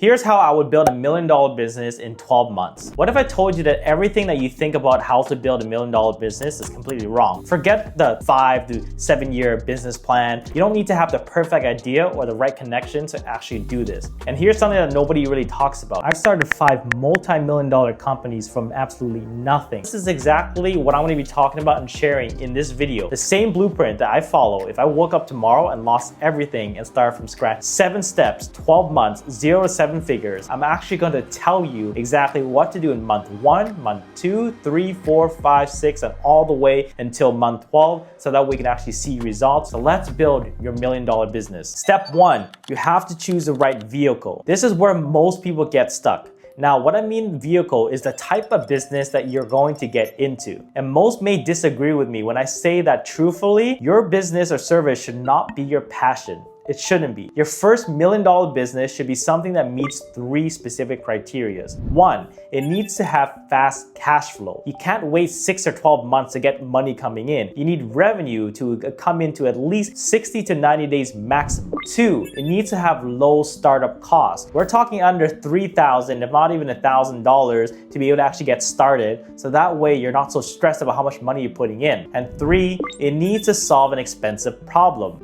Here's how I would build $1 million business in 12 months. What if I told you that everything that you think about how to build $1 million business is completely wrong? Forget the 5 to 7 year business plan. You don't need to have the perfect idea or the right connection to actually do this. And here's something that nobody really talks about. I started 5 multi-million-dollar companies from absolutely nothing. This is exactly what I'm going to be talking about and sharing in this video. The same blueprint that I follow if I woke up tomorrow and lost everything and started from scratch. 7 steps, 12 months, 0 to 7 figures. I'm actually going to tell you exactly what to do in month 1, month 2, 3, 4, 5, 6, and all the way until month 12 so that we can actually see results. So let's build your $1 million business. Step 1, you have to choose the right vehicle. This is where most people get stuck. Now, what I mean vehicle is the type of business that you're going to get into. And most may disagree with me when I say that truthfully, your business or service should not be your passion. It shouldn't be. Your first $1 million business should be something that meets 3 specific criteria. 1, it needs to have fast cash flow. You can't wait 6 or 12 months to get money coming in. You need revenue to come into at least 60 to 90 days maximum. 2, it needs to have low startup costs. We're talking under $3,000, if not even $1,000 to be able to actually get started. So that way you're not so stressed about how much money you're putting in. And 3, it needs to solve an expensive problem.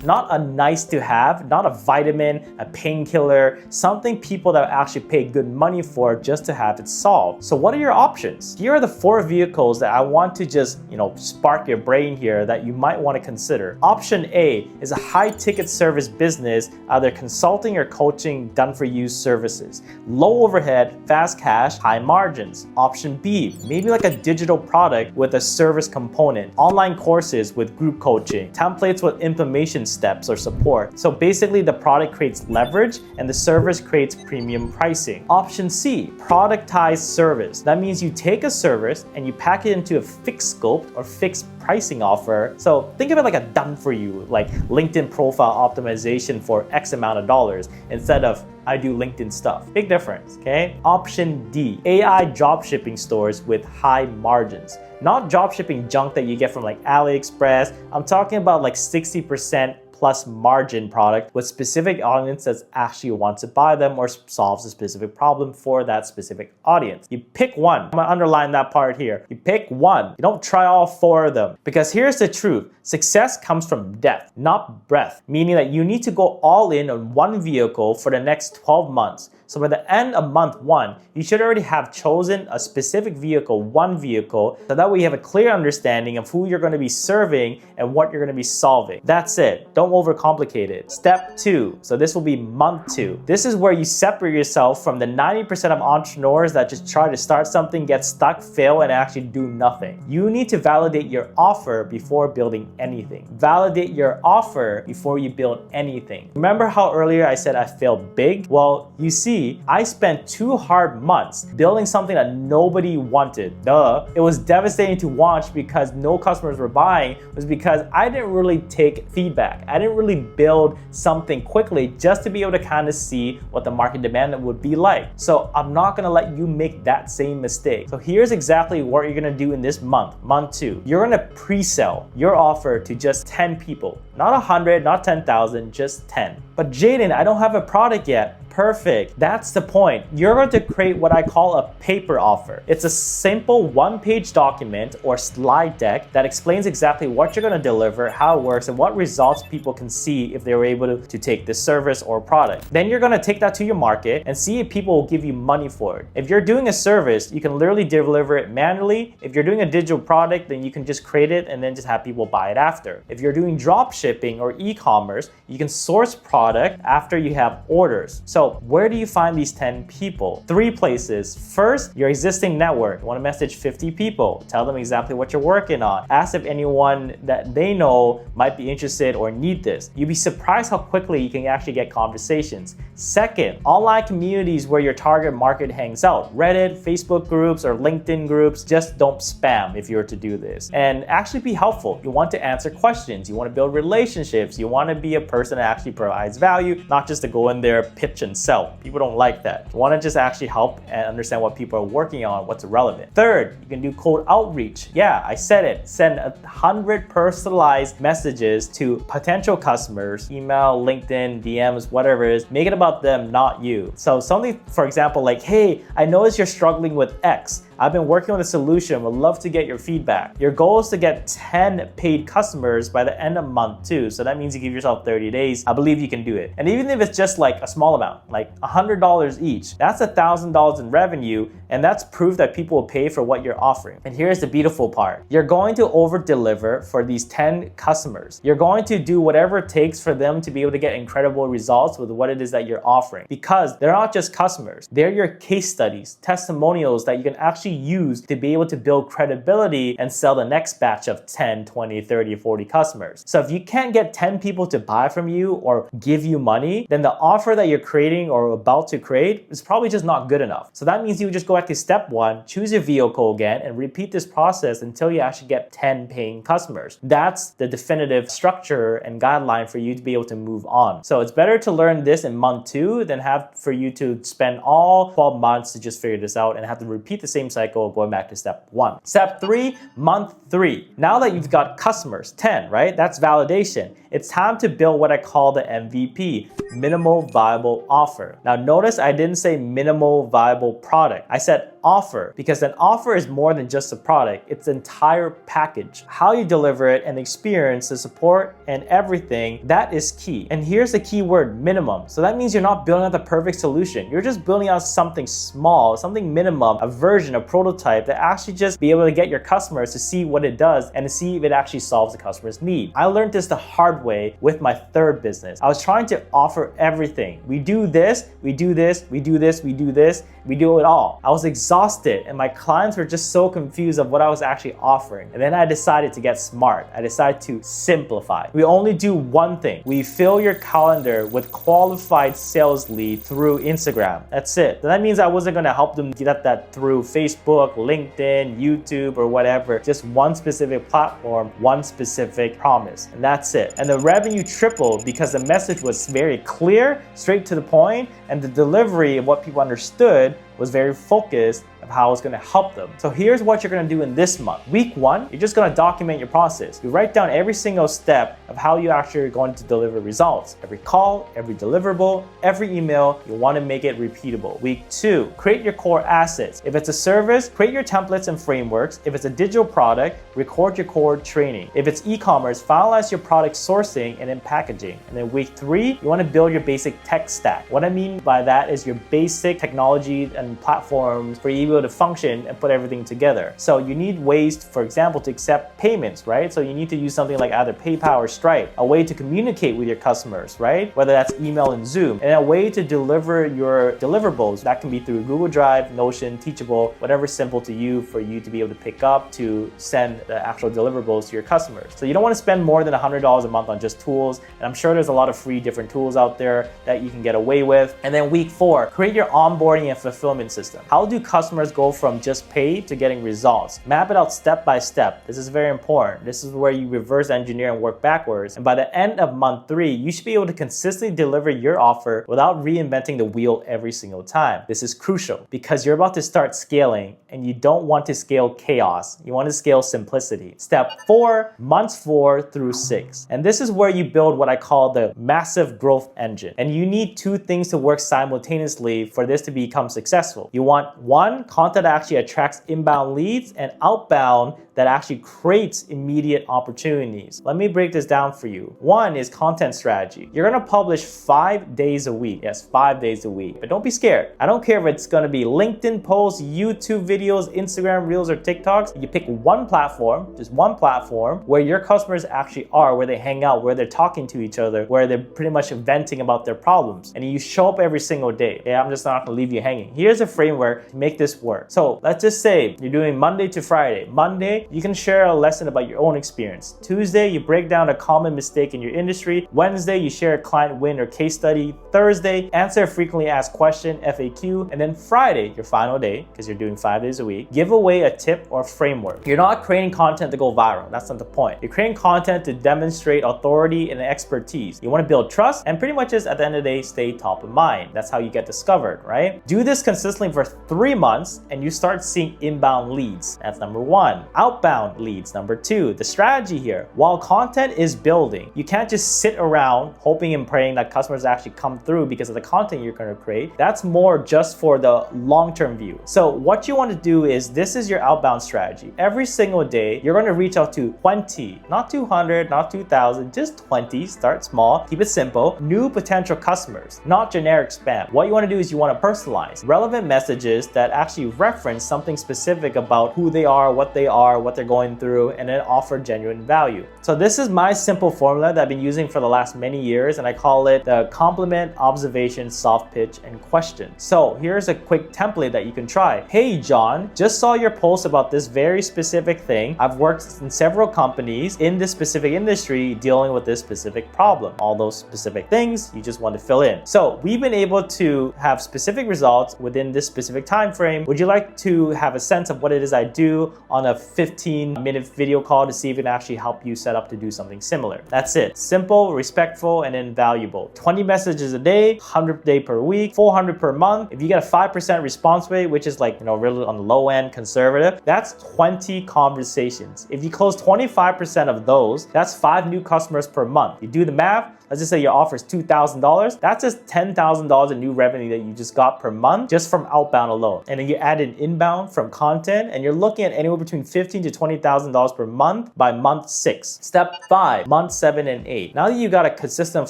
Not a nice to have, not a vitamin, a painkiller, something people that actually pay good money for just to have it solved. So what are your options? Here are the 4 vehicles that I want to just, spark your brain here that you might want to consider. Option A is a high ticket service business, either consulting or coaching done for you services. Low overhead, fast cash, high margins. Option B, maybe like a digital product with a service component, online courses with group coaching, templates with implementation steps or support. So basically the product creates leverage and the service creates premium pricing. Option C, productized service. That means you take a service and you pack it into a fixed scope or fixed pricing offer. So think of it like a done for you, like LinkedIn profile optimization for X amount of dollars instead of I do LinkedIn stuff. Big difference, okay? Option D, AI dropshipping stores with high margins. Not dropshipping junk that you get from like AliExpress. I'm talking about like 60% plus margin product with specific audience that actually wants to buy them or solves a specific problem for that specific audience. You pick one. I'm gonna underline that part here. You pick one. You don't try all 4 of them, because here's the truth. Success comes from depth, not breadth, meaning that you need to go all in on one vehicle for the next 12 months. So by the end of month 1, you should already have chosen a specific vehicle, one vehicle, so that way you have a clear understanding of who you're going to be serving and what you're going to be solving. That's it. Don't overcomplicate it. Step 2. So this will be month 2. This is where you separate yourself from the 90% of entrepreneurs that just try to start something, get stuck, fail, and actually do nothing. You need to validate your offer before building anything. Validate your offer before you build anything. Remember how earlier I said I failed big? Well, you see, I spent 2 hard months building something that nobody wanted. Duh. It was devastating to watch because no customers were buying. It was because I didn't really take feedback. I didn't really build something quickly just to be able to kind of see what the market demand would be like. So I'm not gonna let you make that same mistake. So here's exactly what you're gonna do in this month, month 2. You're gonna pre-sell your offer to just 10 people. Not 100, not 10,000, just 10. But Jaiden, I don't have a product yet. Perfect. That's the point. You're going to create what I call a paper offer. It's a simple 1-page document or slide deck that explains exactly what you're going to deliver, how it works, and what results people can see if they were able to take this service or product. Then you're going to take that to your market and see if people will give you money for it. If you're doing a service, you can literally deliver it manually. If you're doing a digital product, then you can just create it and then just have people buy it after. If you're doing drop shipping or e-commerce, you can source product after you have orders. So where do you find these 10 people? 3 places. First, your existing network. You want to message 50 people. Tell them exactly what you're working on. Ask if anyone that they know might be interested or need this. You'd be surprised how quickly you can actually get conversations. Second, online communities where your target market hangs out. Reddit, Facebook groups, or LinkedIn groups. Just don't spam if you were to do this. And actually be helpful. You want to answer questions. You want to build relationships. You want to be a person that actually provides value, not just to go in there, pitch and solution sell. People don't like that. You want to just actually help and understand what people are working on, what's relevant. Third, you can do cold outreach. Yeah, I said it. Send 100 personalized messages to potential customers, email, LinkedIn, DMs, whatever it is. Make it about them, not you. So something, for example, like, hey, I noticed you're struggling with X. I've been working on a solution, would love to get your feedback. Your goal is to get 10 paid customers by the end of month 2. So that means you give yourself 30 days. I believe you can do it. And even if it's just like a small amount, like $100 each, that's $1,000 in revenue. And that's proof that people will pay for what you're offering. And here's the beautiful part. You're going to over deliver for these 10 customers. You're going to do whatever it takes for them to be able to get incredible results with what it is that you're offering. Because they're not just customers. They're your case studies, testimonials that you can actually use to be able to build credibility and sell the next batch of 10, 20, 30, 40 customers. So if you can't get 10 people to buy from you or give you money, then the offer that you're creating or about to create is probably just not good enough. So that means you would just go back to step 1, choose your vehicle again, and repeat this process until you actually get 10 paying customers. That's the definitive structure and guideline for you to be able to move on. So it's better to learn this in month 2 than have for you to spend all 12 months to just figure this out and have to repeat the same cycle going back to step 1. Step 3, month 3. Now that you've got customers, 10, right? That's validation. It's time to build what I call the MVP, minimal viable offer. Now notice I didn't say minimal viable product. I said offer, because an offer is more than just a product. It's the entire package. How you deliver it and the experience, the support and everything, that is key. And here's the key word, minimum. So that means you're not building out the perfect solution. You're just building out something small, something minimum, a version, a prototype that actually just be able to get your customers to see what it does and to see if it actually solves the customer's need. I learned this the hard way with my third business. I was trying to offer everything. We do this, we do this, we do this, we do this, we do it all. I was exhausted and my clients were just so confused of what I was actually offering. And then I decided to get smart. I decided to simplify. We only do one thing. We fill your calendar with qualified sales lead through Instagram. That's it. So that means I wasn't gonna help them get that through Facebook, LinkedIn, YouTube, or whatever. Just one specific platform, one specific promise. And that's it. And the revenue tripled because the message was very clear, straight to the point, and the delivery of what people understood was very focused of how it's going to help them. So here's what you're going to do in this month. Week 1, you're just going to document your process. You write down every single step of how you actually are going to deliver results. Every call, every deliverable, every email, you want to make it repeatable. Week 2, create your core assets. If it's a service, create your templates and frameworks. If it's a digital product, record your core training. If it's e-commerce, finalize your product sourcing and then packaging. And then week 3, you want to build your basic tech stack. What I mean by that is your basic technology and platforms for you to function and put everything together. So you need ways, for example, to accept payments, right? So you need to use something like either PayPal or Stripe, a way to communicate with your customers, right? Whether that's email and Zoom, and a way to deliver your deliverables. That can be through Google Drive, Notion, Teachable, whatever's simple to you for you to be able to pick up to send the actual deliverables to your customers. So you don't want to spend more than $100 a month on just tools. And I'm sure there's a lot of free different tools out there that you can get away with. And then week 4, create your onboarding and fulfillment system. How do customers go from just paid to getting results? Map it out step by step. This is very important. This is where you reverse engineer and work backwards. And by the end of month 3, you should be able to consistently deliver your offer without reinventing the wheel every single time. This is crucial because you're about to start scaling and you don't want to scale chaos. You want to scale simplicity. Step 4, months 4 through 6. And this is where you build what I call the massive growth engine. And you need 2 things to work simultaneously for this to become successful. You want 1, content that actually attracts inbound leads, and outbound that actually creates immediate opportunities. Let me break this down for you. 1 is content strategy. You're gonna publish 5 days a week. Yes, 5 days a week. But don't be scared. I don't care if it's gonna be LinkedIn posts, YouTube videos, Instagram Reels, or TikToks. You pick one platform, just one platform, where your customers actually are, where they hang out, where they're talking to each other, where they're pretty much venting about their problems. And you show up every single day. Yeah, I'm just not gonna leave you hanging. Here's here's a framework to make this work. So let's just say you're doing Monday to Friday. Monday, you can share a lesson about your own experience. Tuesday, you break down a common mistake in your industry. Wednesday, you share a client win or case study. Thursday, answer a frequently asked question, FAQ. And then Friday, your final day, because you're doing 5 days a week, give away a tip or framework. You're not creating content to go viral. That's not the point. You're creating content to demonstrate authority and expertise. You want to build trust and pretty much just at the end of the day, stay top of mind. That's how you get discovered, right? Do this consistently for 3 months and you start seeing inbound leads. That's number 1. Outbound leads. Number 2, the strategy here. While content is building, you can't just sit around hoping and praying that customers actually come through because of the content you're going to create. That's more just for the long-term view. So what you want to do is, this is your outbound strategy. Every single day, you're going to reach out to 20, not 200, not 2,000, just 20. Start small, keep it simple. New potential customers, not generic spam. What you want to do is you want to personalize relevant messages that actually reference something specific about who they are, what they're going through, and then offer genuine value. So this is my simple formula that I've been using for the last many years, and I call it the compliment, observation, soft pitch, and question. So here's a quick template that you can try. Hey John, just saw your post about this very specific thing. I've worked in several companies in this specific industry dealing with this specific problem. All those specific things you just want to fill in. So we've been able to have specific results within this specific time frame. Would you like to have a sense of what it is I do on a 15-minute video call to see if it can actually help you set up to do something similar? That's it. Simple, respectful, and then valuable. 20 messages a day, 100 day per week, 400 per month. If you get a 5% response rate, which is like, really on the low end, conservative, that's 20 conversations. If you close 25% of those, that's 5 new customers per month. You do the math. Let's just say your offer is $2,000. That's just $10,000 in new revenue that you just got per month just from outbound alone. And then you add in inbound from content, and you're looking at anywhere between $15,000 to $20,000 per month by month 6. Step 5, month 7 and 8. Now that you got a consistent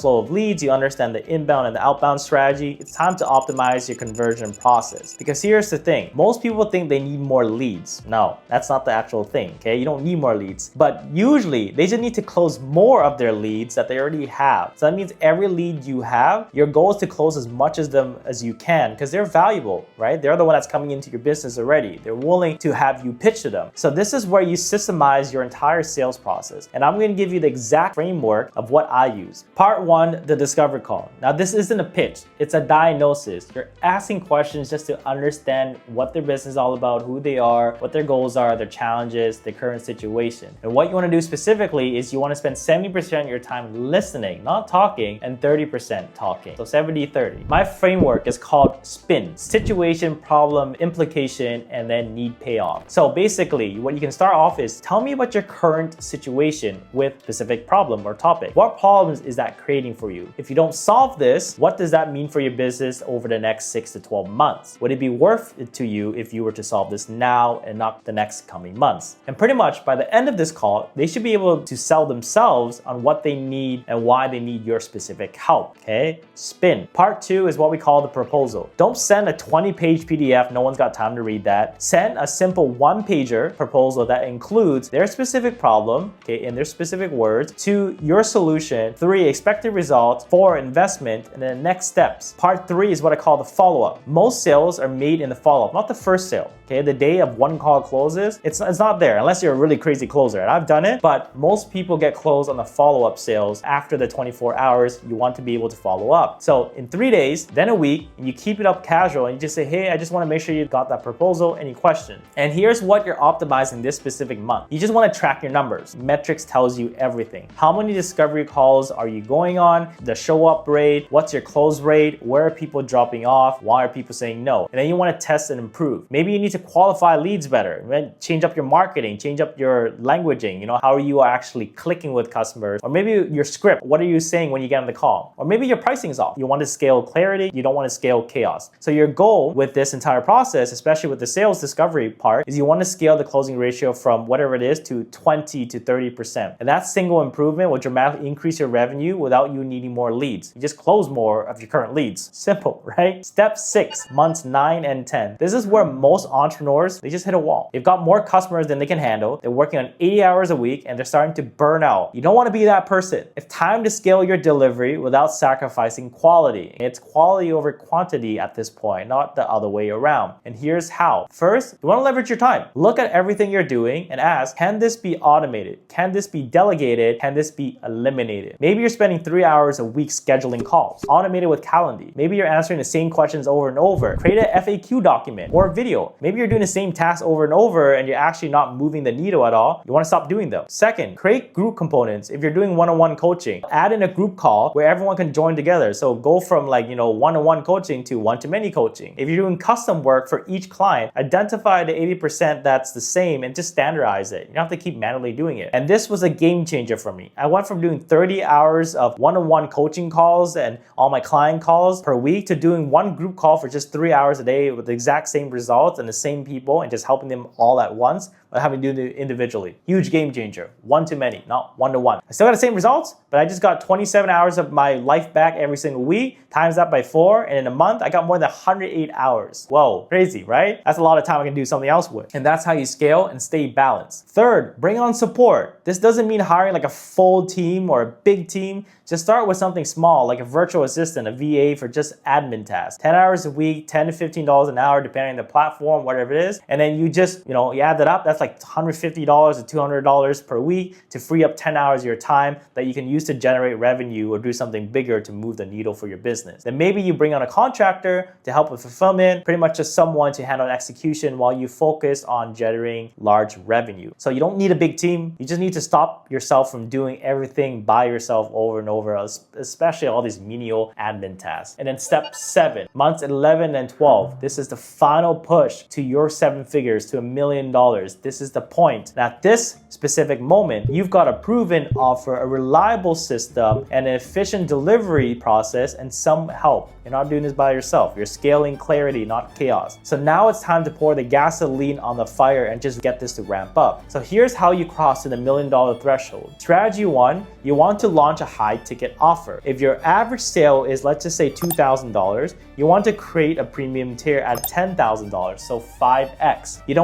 flow of leads, you understand the inbound and the outbound strategy, it's time to optimize your conversion process. Because here's the thing, most people think they need more leads. No, that's not the actual thing, okay? You don't need more leads, but usually they just need to close more of their leads that they already have. So that means every lead you have, your goal is to close as much of them as you can because they're valuable, right? They're the one that's coming into your business already. They're willing to have you pitch to them. So this is where you systemize your entire sales process. And I'm going to give you the exact framework of what I use. Part 1, the discovery call. Now this isn't a pitch, it's a diagnosis. You're asking questions just to understand what their business is all about, who they are, what their goals are, their challenges, their current situation. And what you want to do specifically is you want to spend 70% of your time listening, not talking, and 30% talking. So 70-30. My framework is called SPIN. Situation, problem, implication, and then need payoff. So basically, what you can start off is, tell me about your current situation with specific problem or topic. What problems is that creating for you? If you don't solve this, what does that mean for your business over the next 6 to 12 months? Would it be worth it to you if you were to solve this now and not the next coming months? And pretty much by the end of this call, they should be able to sell themselves on what they need and why they need your specific help, okay? SPIN. Part 2 is what we call the proposal. Don't send a 20-page PDF, no one's got time to read that. Send a simple 1-pager proposal that includes their specific problem, okay, in their specific words, 2, your solution, 3, expected results, 4, investment, and then next steps. Part 3 is what I call the follow-up. Most sales are made in the follow-up, not the first sale, okay? The day of one call closes, it's not there unless you're a really crazy closer, and I've done it, but most people get closed on the follow-up sales after the 24 hours. You want to be able to follow up. So in 3 days, then a week, and you keep it up casual and you just say, hey, I just want to make sure you got that proposal. Any questions? And here's what you're optimizing this specific month. You just want to track your numbers. Metrics tells you everything. How many discovery calls are you going on? The show up rate, what's your close rate? Where are people dropping off? Why are people saying no? And then you want to test and improve. Maybe you need to qualify leads better, right? Change up your marketing, change up your languaging, how are you actually clicking with customers? Or maybe your script, what are you saying when you get on the call? Or maybe your pricing is off. You want to scale clarity, you don't want to scale chaos. So your goal with this entire process, especially with the sales discovery part, is you want to scale the closing ratio from whatever it is to 20 to 30%. And that single improvement will dramatically increase your revenue without you needing more leads. You just close more of your current leads. Simple, right? Step 6, months 9 and 10. This is where most entrepreneurs, they just hit a wall. They've got more customers than they can handle. They're working on 80 hours a week and they're starting to burn out. You don't want to be that person. It's time to scale your delivery without sacrificing quality. It's quality over quantity at this point, not the other way around. And here's how. First, you want to leverage your time. Look at everything you're doing and ask, can this be automated? Can this be delegated? Can this be eliminated? Maybe you're spending 3 hours a week scheduling calls. Automate it with Calendly. Maybe you're answering the same questions over and over. Create an FAQ document or a video. Maybe you're doing the same task over and over and you're actually not moving the needle at all. You want to stop doing them. Second, create group components. If you're doing one-on-one coaching, add in a group call where everyone can join together. So go from one-on-one coaching to one-to-many coaching. If you're doing custom work for each client, identify the 80% that's the same and just standardize it. You don't have to keep manually doing it. And this was a game changer for me. I went from doing 30 hours of one-on-one coaching calls and all my client calls per week to doing one group call for just 3 hours a day with the exact same results and the same people and just helping them all at once, but having to do it individually. Huge game changer. One to many, not one to one. I still got the same results, but I just got 27 hours of my life back every single week, times that by 4, and in a month, I got more than 108 hours. Whoa, crazy, right? That's a lot of time I can do something else with. And that's how you scale and stay balanced. Third, bring on support. This doesn't mean hiring like a full team or a big team. Just start with something small, like a virtual assistant, a VA for just admin tasks. 10 hours a week, $10 to $15 an hour, depending on the platform, whatever it is. And then you just, you add that up, that's like $150 to $200 per week to free up 10 hours of your time that you can use to generate revenue or do something bigger to move the needle for your business. Then maybe you bring on a contractor to help with fulfillment, pretty much just someone to handle execution while you focus on generating large revenue. So you don't need a big team. You just need to stop yourself from doing everything by yourself over and over, especially all these menial admin tasks. And then step 7, months 11 and 12. This is the final push to your 7 figures, to $1 million. This is the point. And at this specific moment, you've got a proven offer, a reliable system, and an efficient delivery process, and some help. You're not doing this by yourself. You're scaling clarity, not chaos. So now it's time to pour the gasoline on the fire and just get this to ramp up. So here's how you cross to the $1 million threshold. Strategy 1, you want to launch a high ticket offer. If your average sale is, let's just say $2,000, you want to create a premium tier at $10,000, so 5x. You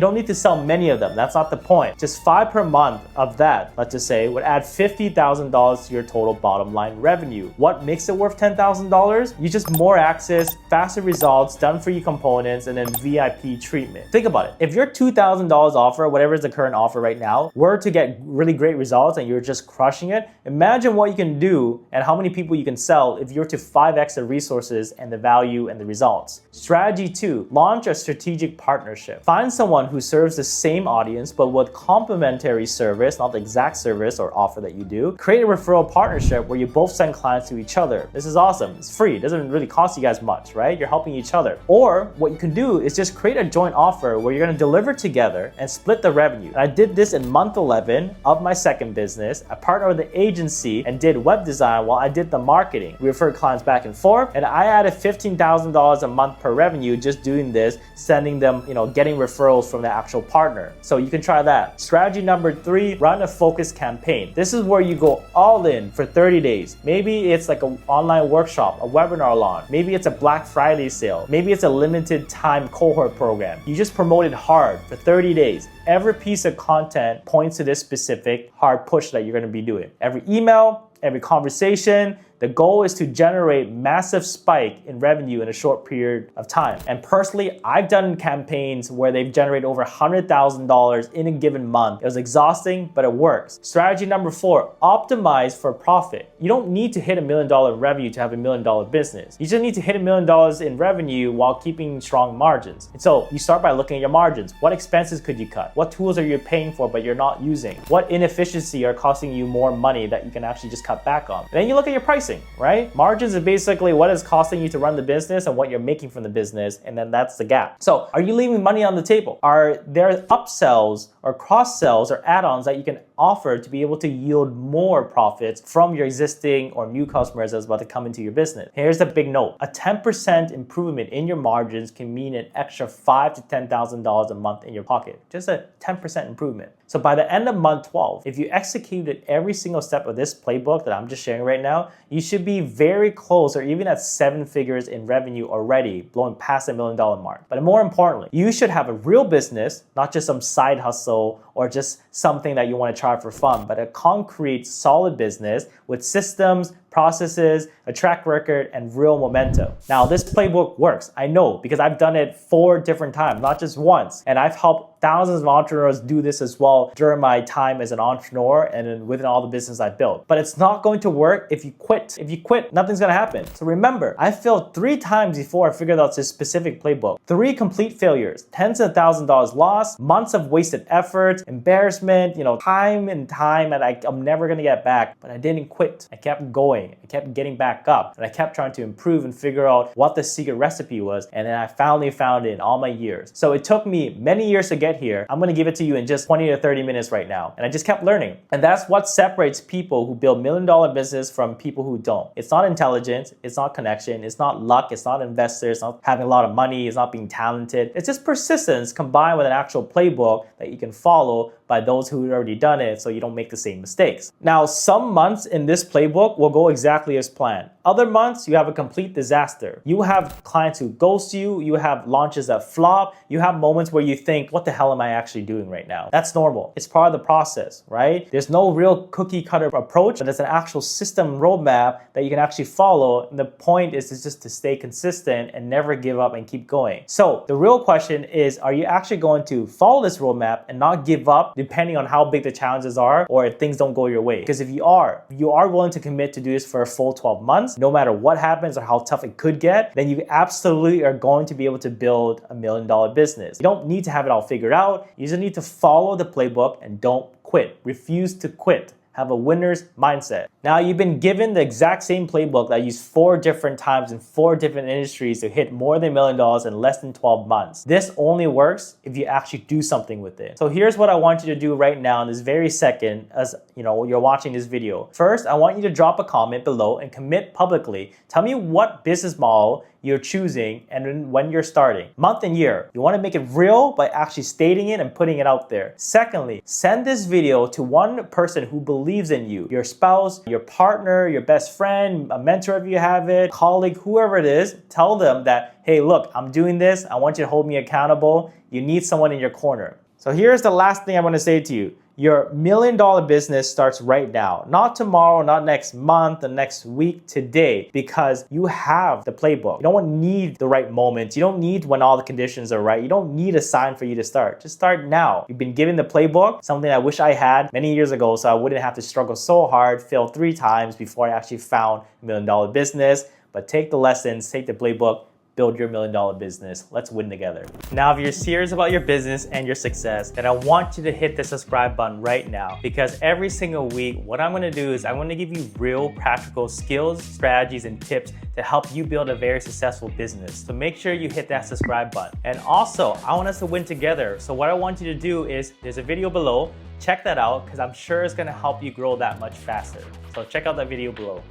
don't need to sell many of them. That's not the point. Just 5 per month of that, let's just say, would add $50,000 to your total bottom line revenue. What makes it worth $10,000? You just more access, faster results, done for you components, and then VIP treatment. Think about it. If your $2,000 offer, whatever is the current offer right now, were to get really great results and you're just crushing it, imagine what you can do and how many people you can sell if you're to 5x the resources and the value and the results. Strategy 2, launch a strategic partnership. Find someone who serves the same audience but with complementary service, not the exact service or offer that you do. Create a referral partnership where you both send clients to each other. This is awesome. It's free. It doesn't really cost you guys much, right? You're helping each other. Or what you can do is just create a joint offer where you're going to deliver together and split the revenue. And I did this in month 11 of my second business. I partnered with an agency and did web design while I did the marketing. We referred clients back and forth, and I added $15,000 a month per revenue just doing this, sending them, getting referrals from the actual partner. So you can try that. Strategy number 3, run a focus campaign. This is where you go all in for 30 days. Maybe it's like an online workshop, a webinar launch. Maybe it's a Black Friday sale. Maybe it's a limited time cohort program. You just promote it hard for 30 days. Every piece of content points to this specific hard push that you're going to be doing. Every email, every conversation, the goal is to generate massive spike in revenue in a short period of time. And personally, I've done campaigns where they've generated over $100,000 in a given month. It was exhausting, but it works. Strategy number 4, optimize for profit. You don't need to hit $1 million in revenue to have $1 million business. You just need to hit $1 million in revenue while keeping strong margins. And so you start by looking at your margins. What expenses could you cut? What tools are you paying for but you're not using? What inefficiency are costing you more money that you can actually just cut back on? And then you look at your pricing. Right? Margins are basically what is costing you to run the business and what you're making from the business, and then that's the gap. So are you leaving money on the table? Are there upsells or cross-sells or add-ons that you can offer to be able to yield more profits from your existing or new customers that's about to come into your business? Here's the big note. A 10% improvement in your margins can mean an extra $5,000 to $10,000 a month in your pocket. Just a 10% improvement. So by the end of month 12, if you executed every single step of this playbook that I'm just sharing right now, you should be very close or even at 7 figures in revenue already, blowing past the $1 million mark. But more importantly, you should have a real business, not just some side hustle or just something that you want to try for fun, but a concrete, solid business with systems, processes, a track record, and real momentum. Now, this playbook works. I know because I've done it 4 different times, not just once. And I've helped thousands of entrepreneurs do this as well during my time as an entrepreneur and then within all the business I built. But it's not going to work if you quit. If you quit, nothing's gonna happen. So remember, I failed 3 times before I figured out this specific playbook. 3 complete failures, tens of thousands of dollars lost, months of wasted effort, embarrassment, time and time, and I'm never gonna get back. But I didn't quit. I kept going. I kept getting back up, and I kept trying to improve and figure out what the secret recipe was. And then I finally found it in all my years. So it took me many years to get here. I'm gonna give it to you in just 20 to 30 minutes right now. And I just kept learning. And that's what separates people who build million-dollar business from people who don't. It's not intelligence, it's not connection, it's not luck, it's not investors, it's not having a lot of money, it's not being talented. It's just persistence combined with an actual playbook that you can follow by those who have already done it so you don't make the same mistakes. Now, some months in this playbook will go exactly as planned. Other months, you have a complete disaster. You have clients who ghost you, you have launches that flop, you have moments where you think, what the hell am I actually doing right now? That's normal. It's part of the process, right? There's no real cookie cutter approach, but there's an actual system roadmap that you can actually follow. And the point is just to stay consistent and never give up and keep going. So the real question is, are you actually going to follow this roadmap and not give up depending on how big the challenges are or if things don't go your way? Because if you are willing to commit to do this for a full 12 months, no matter what happens or how tough it could get, then you absolutely are going to be able to build $1 million business. You don't need to have it all figured out. You just need to follow the playbook and don't quit. Refuse to quit. Have a winner's mindset. Now, you've been given the exact same playbook that I used 4 different times in 4 different industries to hit more than $1 million in less than 12 months. This only works if you actually do something with it. So here's what I want you to do right now in this very second as you're watching this video. First, I want you to drop a comment below and commit publicly. Tell me what business model you're choosing and when you're starting. Month and year. You want to make it real by actually stating it and putting it out there. Secondly, send this video to one person who believes in you. Your spouse, your partner, your best friend, a mentor if you have it, colleague, whoever it is. Tell them that, hey, look, I'm doing this. I want you to hold me accountable. You need someone in your corner. So here's the last thing I want to say to you. Your $1 million business starts right now, not tomorrow, not next month, the next week, today, because you have the playbook. You don't need the right moment. You don't need when all the conditions are right. You don't need a sign for you to start. Just start now. You've been given the playbook, something I wish I had many years ago so I wouldn't have to struggle so hard, fail 3 times before I actually found $1 million business. But take the lessons, take the playbook, build your $1 million business. Let's win together. Now, if you're serious about your business and your success, then I want you to hit the subscribe button right now, because every single week, what I'm gonna do is I'm gonna give you real practical skills, strategies, and tips to help you build a very successful business. So make sure you hit that subscribe button. And also, I want us to win together. So what I want you to do is, there's a video below, check that out, because I'm sure it's gonna help you grow that much faster. So check out that video below.